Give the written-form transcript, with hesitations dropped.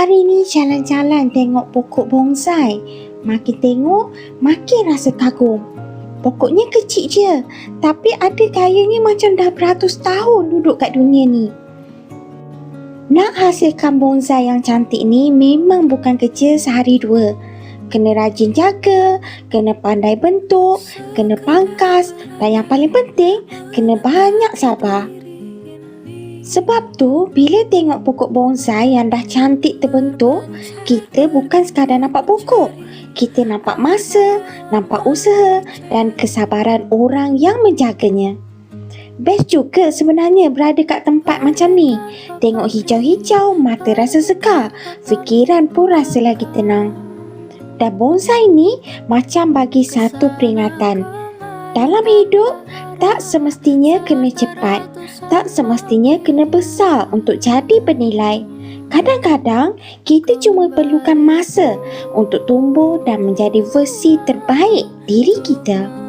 Hari ni jalan-jalan tengok pokok bonsai. Makin tengok, makin rasa kagum. Pokoknya kecil je, tapi ada gayanya macam dah beratus tahun duduk kat dunia ni. Nak hasilkan bonsai yang cantik ni memang bukan kerja sehari dua. Kena rajin jaga, kena pandai bentuk, kena pangkas dan yang paling penting, kena banyak sabar. Sebab tu, bila tengok pokok bonsai yang dah cantik terbentuk, kita bukan sekadar nampak pokok. Kita nampak masa, nampak usaha dan kesabaran orang yang menjaganya. Best juga sebenarnya berada kat tempat macam ni. Tengok hijau-hijau, mata rasa segar, fikiran pun rasa lagi tenang. Dan bonsai ni macam bagi satu peringatan. Dalam hidup, tak semestinya kena cepat, tak semestinya kena besar untuk jadi bernilai. Kadang-kadang, kita cuma perlukan masa untuk tumbuh dan menjadi versi terbaik diri kita.